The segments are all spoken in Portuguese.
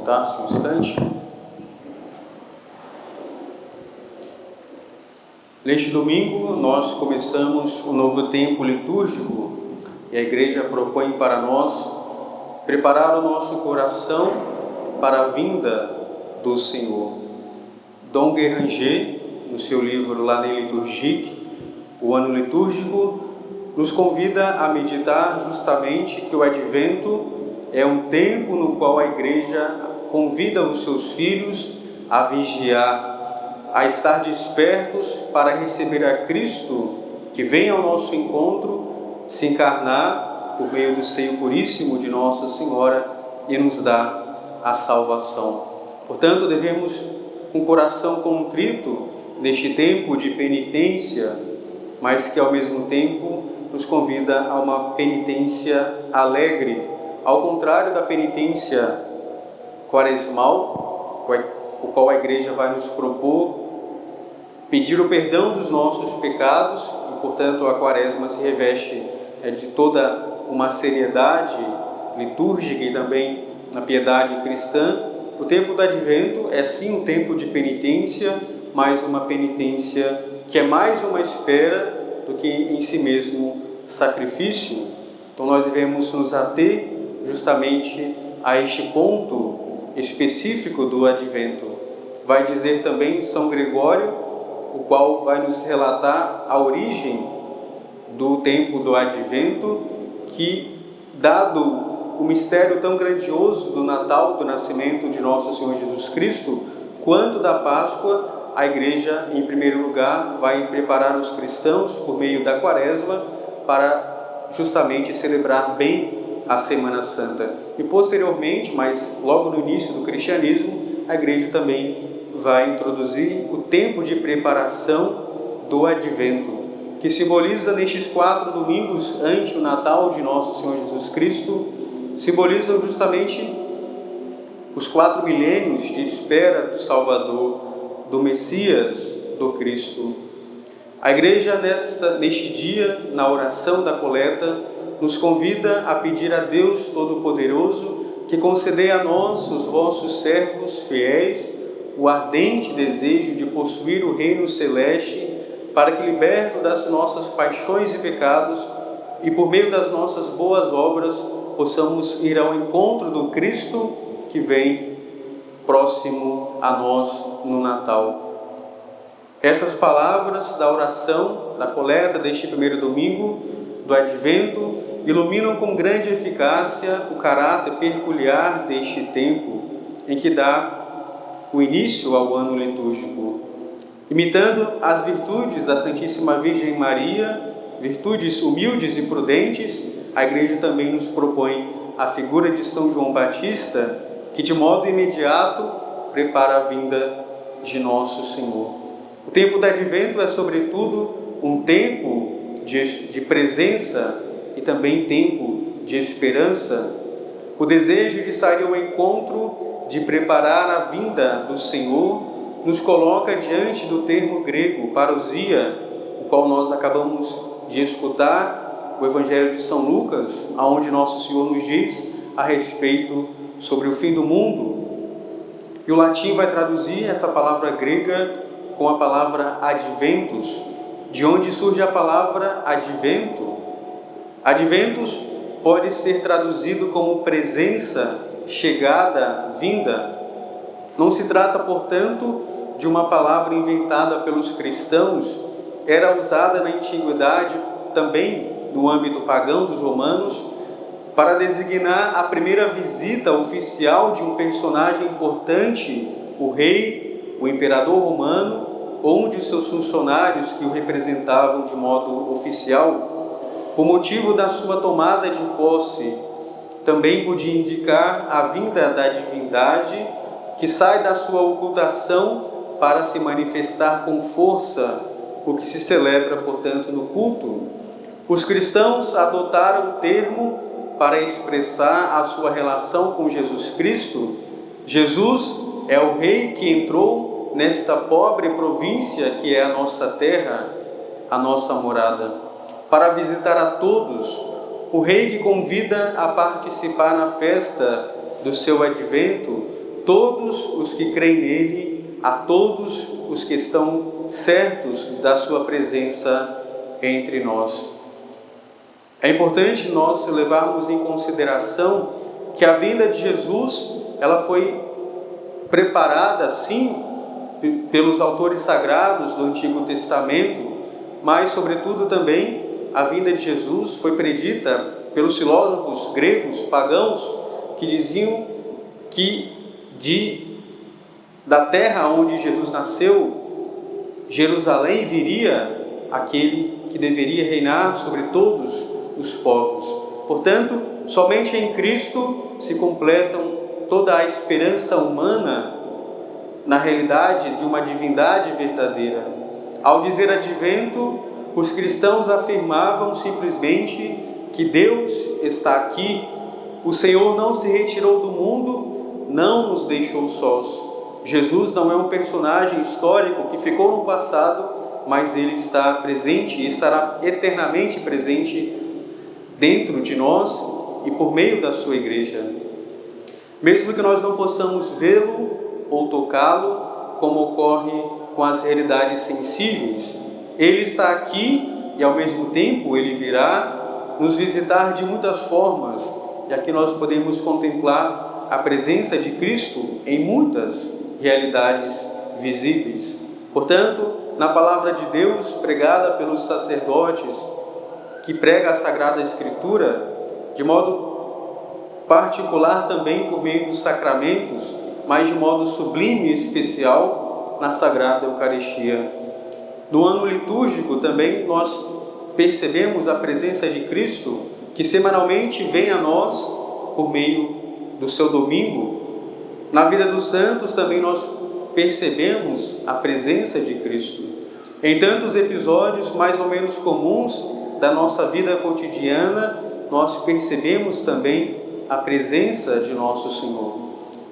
sentar-se um instante. Neste domingo, nós começamos o novo tempo litúrgico e a Igreja propõe para nós preparar o nosso coração para a vinda do Senhor. Dom Guéranger, no seu livro L'Année liturgique, o ano litúrgico, nos convida a meditar justamente que o Advento é um tempo no qual a Igreja convida os seus filhos a vigiar, a estar despertos para receber a Cristo, que vem ao nosso encontro, se encarnar por meio do seio puríssimo de Nossa Senhora e nos dar a salvação. Portanto, devemos, com o coração contrito, neste tempo de penitência, mas que ao mesmo tempo nos convida a uma penitência alegre, ao contrário da penitência quaresmal, o qual a Igreja vai nos propor pedir o perdão dos nossos pecados, e portanto a Quaresma se reveste de toda uma seriedade litúrgica e também na piedade cristã. O tempo do Advento é sim um tempo de penitência, mas uma penitência que é mais uma espera do que em si mesmo sacrifício. Então nós devemos nos ater justamente a este ponto específico do Advento. Vai dizer também São Gregório, o qual vai nos relatar a origem do tempo do Advento, que, dado o mistério tão grandioso do Natal, do nascimento de nosso Senhor Jesus Cristo, quanto da Páscoa, a Igreja, em primeiro lugar, vai preparar os cristãos, por meio da Quaresma, para justamente celebrar bem a Semana Santa. E posteriormente, mas logo no início do cristianismo, a Igreja também vai introduzir o tempo de preparação do Advento, que simboliza nestes 4 domingos ante o Natal de nosso Senhor Jesus Cristo, simbolizam justamente os 4 milênios de espera do Salvador, do Messias, do Cristo. A Igreja, neste dia, na oração da coleta, nos convida a pedir a Deus Todo-Poderoso que concedei a nós, os vossos servos fiéis, o ardente desejo de possuir o reino celeste, para que, liberto das nossas paixões e pecados, e por meio das nossas boas obras, possamos ir ao encontro do Cristo que vem próximo a nós no Natal. Essas palavras da oração, da coleta deste primeiro domingo do Advento, iluminam com grande eficácia o caráter peculiar deste tempo, em que dá o início ao ano litúrgico. Imitando as virtudes da Santíssima Virgem Maria, virtudes humildes e prudentes, a Igreja também nos propõe a figura de São João Batista, que de modo imediato prepara a vinda de nosso Senhor. O tempo do Advento é, sobretudo, um tempo de presença e também tempo de esperança. O desejo de sair ao encontro, de preparar a vinda do Senhor, nos coloca diante do termo grego, parousia, o qual nós acabamos de escutar, o Evangelho de São Lucas, onde nosso Senhor nos diz a respeito sobre o fim do mundo. E o latim vai traduzir essa palavra grega com a palavra adventus, de onde surge a palavra advento. Adventus pode ser traduzido como presença, chegada, vinda. Não se trata, portanto, de uma palavra inventada pelos cristãos, era usada na antiguidade também no âmbito pagão dos romanos, para designar a primeira visita oficial de um personagem importante, o rei, o imperador romano, ou um de seus funcionários que o representavam de modo oficial. Por motivo da sua tomada de posse, também podia indicar a vinda da divindade, que sai da sua ocultação para se manifestar com força, o que se celebra, portanto, no culto. Os cristãos adotaram o termo para expressar a sua relação com Jesus Cristo. Jesus é o Rei que entrou nesta pobre província que é a nossa terra, a nossa morada, para visitar a todos, o Rei que convida a participar na festa do seu advento, todos os que creem nele, a todos os que estão certos da sua presença entre nós. É importante nós levarmos em consideração que a vinda de Jesus, ela foi preparada, sim, pelos autores sagrados do Antigo Testamento, mas, sobretudo, também a vinda de Jesus foi predita pelos filósofos gregos, pagãos, que diziam que da terra onde Jesus nasceu, Jerusalém, viria aquele que deveria reinar sobre todos os povos. Portanto, somente em Cristo se completam toda a esperança humana na realidade de uma divindade verdadeira. Ao dizer advento, os cristãos afirmavam simplesmente que Deus está aqui, o Senhor não se retirou do mundo, não nos deixou sós. Jesus não é um personagem histórico que ficou no passado, mas Ele está presente e estará eternamente presente dentro de nós e por meio da sua igreja. Mesmo que nós não possamos vê-lo ou tocá-lo, como ocorre com as realidades sensíveis, Ele está aqui e ao mesmo tempo Ele virá nos visitar de muitas formas, e aqui nós podemos contemplar a presença de Cristo em muitas realidades visíveis. Portanto, na palavra de Deus pregada pelos sacerdotes, que prega a Sagrada Escritura, de modo particular também por meio dos sacramentos, mas de modo sublime e especial na Sagrada Eucaristia. No ano litúrgico também nós percebemos a presença de Cristo, que semanalmente vem a nós por meio do seu domingo. Na vida dos santos também nós percebemos a presença de Cristo. Em tantos episódios mais ou menos comuns da nossa vida cotidiana, nós percebemos também a presença de nosso Senhor.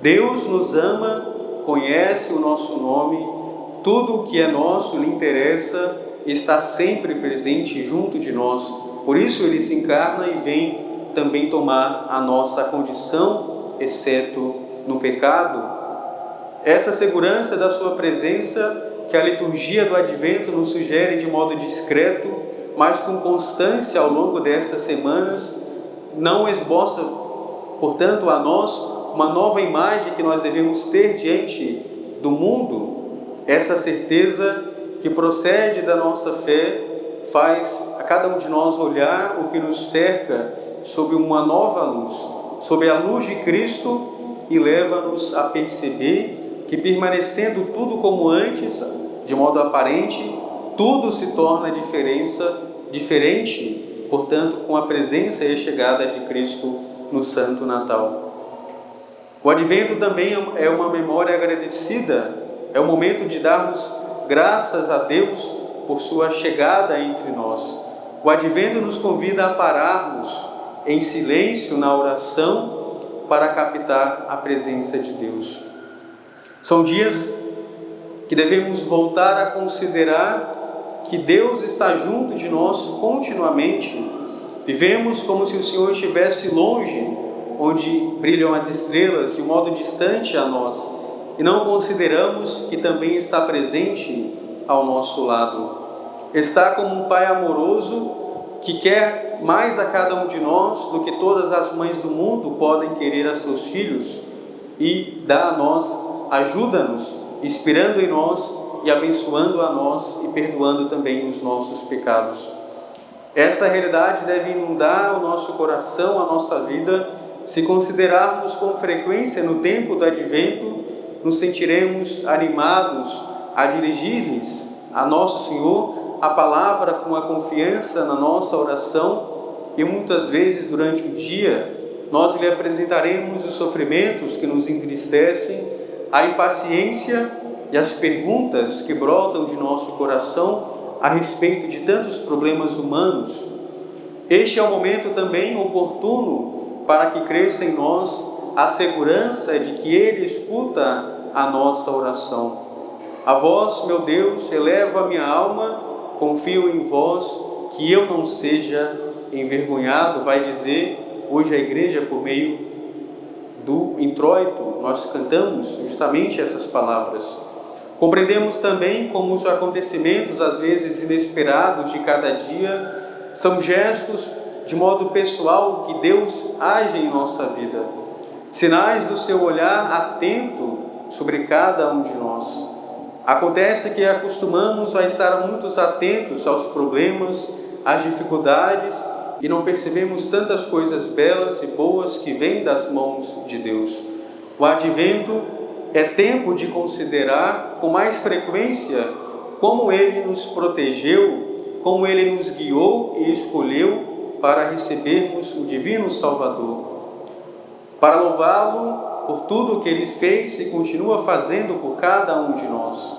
Deus nos ama, conhece o nosso nome, tudo o que é nosso lhe interessa, está sempre presente junto de nós. Por isso Ele se encarna e vem também tomar a nossa condição, exceto no pecado. Essa segurança da sua presença que a liturgia do Advento nos sugere de modo discreto, mas com constância ao longo dessas semanas, não esboça, portanto, a nós uma nova imagem que nós devemos ter diante do mundo. Essa certeza que procede da nossa fé faz a cada um de nós olhar o que nos cerca sob uma nova luz, sob a luz de Cristo, e leva-nos a perceber que, permanecendo tudo como antes, de modo aparente, tudo se torna diferente, portanto, com a presença e a chegada de Cristo no Santo Natal. O Advento também é uma memória agradecida, é o momento de darmos graças a Deus por sua chegada entre nós. O Advento nos convida a pararmos em silêncio na oração para captar a presença de Deus. São dias que devemos voltar a considerar que Deus está junto de nós continuamente. Vivemos como se o Senhor estivesse longe, onde brilham as estrelas, de modo distante a nós, e não consideramos que também está presente ao nosso lado. Está como um Pai amoroso que quer mais a cada um de nós do que todas as mães do mundo podem querer a seus filhos, e dá a nós, ajuda-nos, inspirando em nós e abençoando a nós e perdoando também os nossos pecados. Essa realidade deve inundar o nosso coração, a nossa vida. Se considerarmos com frequência no tempo do Advento, nos sentiremos animados a dirigir-lhes a nosso Senhor a palavra com a confiança na nossa oração, e muitas vezes durante o dia nós lhe apresentaremos os sofrimentos que nos entristecem, a impaciência e as perguntas que brotam de nosso coração a respeito de tantos problemas humanos. Este é o momento também oportuno para que cresça em nós a segurança de que Ele escuta a nossa oração. A vós, meu Deus, elevo a minha alma, confio em vós, que eu não seja envergonhado, vai dizer hoje a Igreja por meio do introito, nós cantamos justamente essas palavras. Compreendemos também como os acontecimentos, às vezes inesperados de cada dia, são gestos de modo pessoal que Deus age em nossa vida. Sinais do seu olhar atento sobre cada um de nós. Acontece que acostumamos a estar muito atentos aos problemas, às dificuldades e não percebemos tantas coisas belas e boas que vêm das mãos de Deus. O advento é tempo de considerar com mais frequência como Ele nos protegeu, como Ele nos guiou e escolheu para recebermos o Divino Salvador. Para louvá-lo por tudo o que Ele fez e continua fazendo por cada um de nós.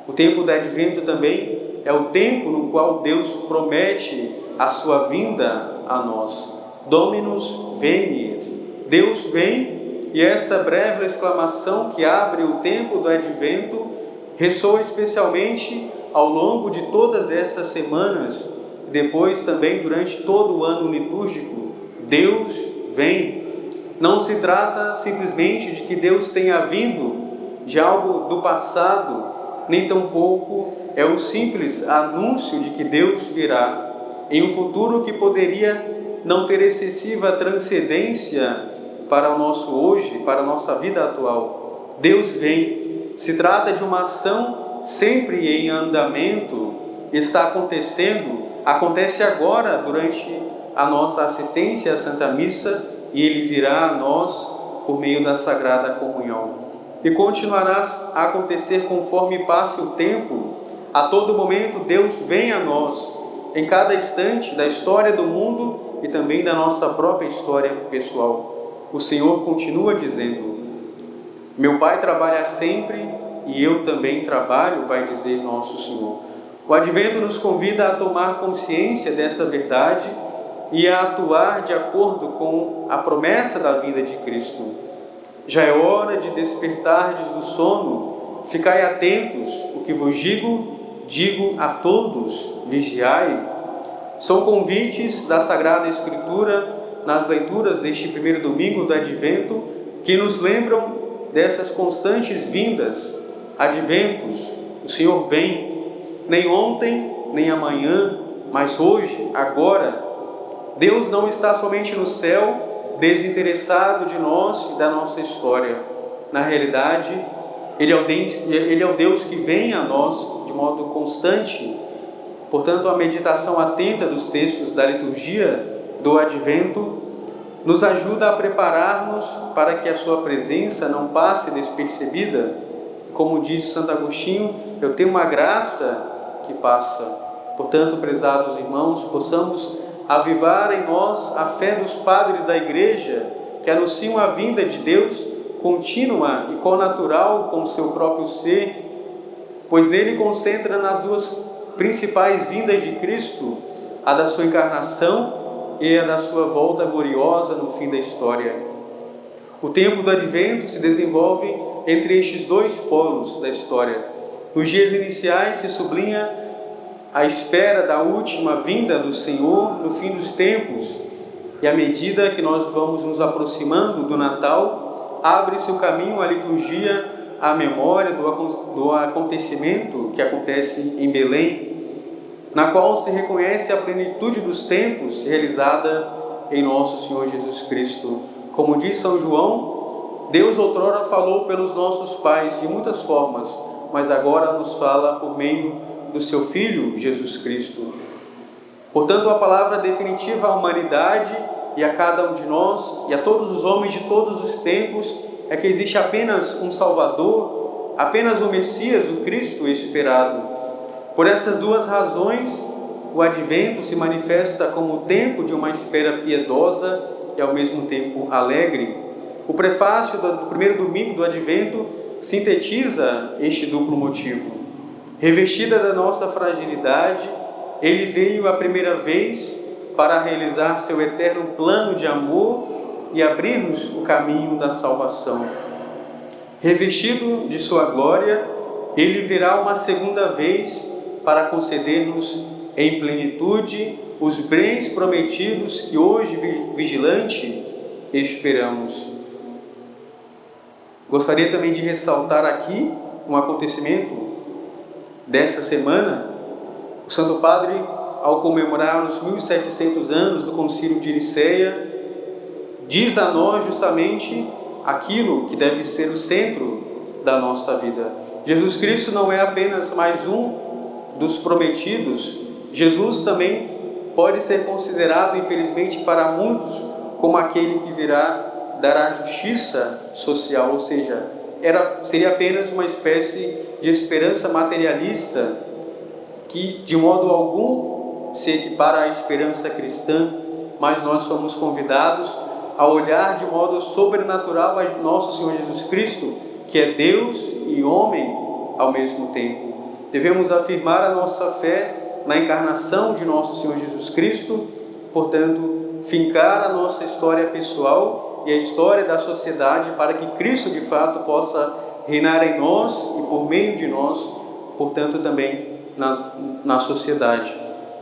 O tempo do advento também é o tempo no qual Deus promete a sua vinda a nós. Dominus veniet. Deus vem, e esta breve exclamação que abre o tempo do advento ressoa especialmente ao longo de todas estas semanas, depois também durante todo o ano litúrgico. Deus vem. Não se trata simplesmente de que Deus tenha vindo de algo do passado, nem tampouco é um simples anúncio de que Deus virá em um futuro que poderia não ter excessiva transcendência para o nosso hoje, para a nossa vida atual. Deus vem. Se trata de uma ação sempre em andamento, está acontecendo, acontece agora durante a nossa assistência à Santa Missa, e Ele virá a nós por meio da Sagrada Comunhão. E continuará a acontecer conforme passe o tempo. A todo momento Deus vem a nós, em cada instante da história do mundo e também da nossa própria história pessoal. O Senhor continua dizendo: meu Pai trabalha sempre e eu também trabalho, vai dizer nosso Senhor. O Advento nos convida a tomar consciência dessa verdade e a atuar de acordo com a promessa da vinda de Cristo. Já é hora de despertardes do sono, ficai atentos, o que vos digo a todos, vigiai. São convites da Sagrada Escritura nas leituras deste primeiro domingo do Advento que nos lembram dessas constantes vindas, adventos. O Senhor vem, nem ontem, nem amanhã, mas hoje, agora. Deus não está somente no céu, desinteressado de nós e da nossa história. Na realidade, Ele é o Deus que vem a nós de modo constante. Portanto, a meditação atenta dos textos da liturgia do Advento nos ajuda a preparar-nos para que a sua presença não passe despercebida. Como diz Santo Agostinho, eu tenho uma graça que passa. Portanto, prezados irmãos, possamos avivar em nós a fé dos padres da Igreja, que anunciam a vinda de Deus contínua e connatural com o seu próprio ser, pois nele concentra nas duas principais vindas de Cristo, a da sua encarnação e a da sua volta gloriosa no fim da história. O tempo do Advento se desenvolve entre estes dois polos da história. Nos dias iniciais se sublinha a espera da última vinda do Senhor no fim dos tempos, e à medida que nós vamos nos aproximando do Natal, abre-se o caminho à liturgia, à memória do acontecimento que acontece em Belém, na qual se reconhece a plenitude dos tempos realizada em nosso Senhor Jesus Cristo. Como diz São João, Deus outrora falou pelos nossos pais de muitas formas, mas agora nos fala por meio do seu Filho, Jesus Cristo. Portanto, a palavra definitiva à humanidade e a cada um de nós, e a todos os homens de todos os tempos, é que existe apenas um Salvador, apenas o Messias, o Cristo esperado. Por essas duas razões, o Advento se manifesta como o tempo de uma espera piedosa e ao mesmo tempo alegre. O prefácio do primeiro domingo do Advento sintetiza este duplo motivo. Revestida da nossa fragilidade, Ele veio a primeira vez para realizar seu eterno plano de amor e abrir-nos o caminho da salvação. Revestido de sua glória, Ele virá uma segunda vez para conceder-nos em plenitude os bens prometidos que hoje, vigilante, esperamos. Gostaria também de ressaltar aqui um acontecimento dessa semana. O Santo Padre, ao comemorar os 1700 anos do Concílio de Nicéia, diz a nós justamente aquilo que deve ser o centro da nossa vida. Jesus Cristo não é apenas mais um dos prometidos. Jesus também pode ser considerado, infelizmente, para muitos, como aquele que virá dar a justiça social, ou seja, seria apenas uma espécie de esperança materialista que, de modo algum, se equipara à esperança cristã, mas nós somos convidados a olhar de modo sobrenatural a nosso Senhor Jesus Cristo, que é Deus e homem ao mesmo tempo. Devemos afirmar a nossa fé na encarnação de nosso Senhor Jesus Cristo, portanto, fincar a nossa história pessoal e a história da sociedade para que Cristo, de fato, possa reinar em nós e por meio de nós, portanto, também na sociedade.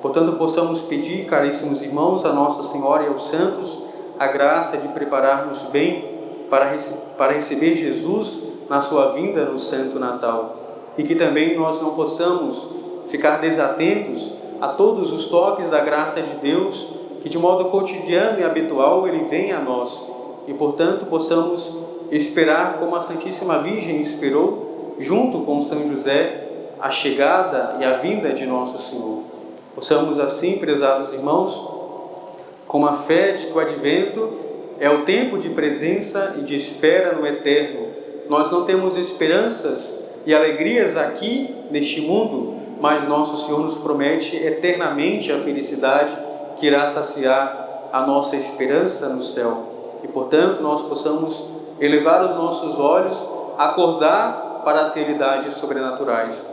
Portanto, possamos pedir, caríssimos irmãos, a Nossa Senhora e aos santos, a graça de preparar-nos bem para receber Jesus na sua vinda no Santo Natal. E que também nós não possamos ficar desatentos a todos os toques da graça de Deus, que de modo cotidiano e habitual Ele vem a nós. E, portanto, possamos esperar como a Santíssima Virgem esperou, junto com São José, a chegada e a vinda de Nosso Senhor. Possamos assim, prezados irmãos, com a fé de que o Advento é o tempo de presença e de espera no eterno. Nós não temos esperanças e alegrias aqui neste mundo, mas Nosso Senhor nos promete eternamente a felicidade que irá saciar a nossa esperança no céu. E, portanto, nós possamos elevar os nossos olhos, acordar para as realidades sobrenaturais.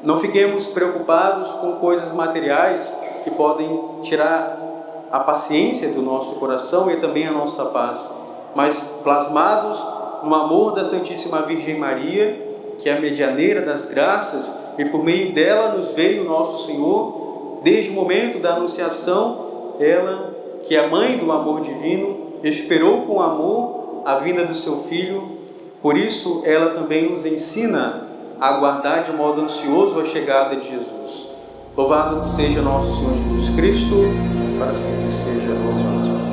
Não fiquemos preocupados com coisas materiais que podem tirar a paciência do nosso coração e também a nossa paz, mas plasmados no amor da Santíssima Virgem Maria, que é a medianeira das graças, e por meio dela nos veio o nosso Senhor, desde o momento da Anunciação, ela, que é a mãe do amor divino, esperou com amor a vinda do seu Filho, por isso ela também nos ensina a aguardar de modo ansioso a chegada de Jesus. Louvado seja nosso Senhor Jesus Cristo, para sempre seja louvado.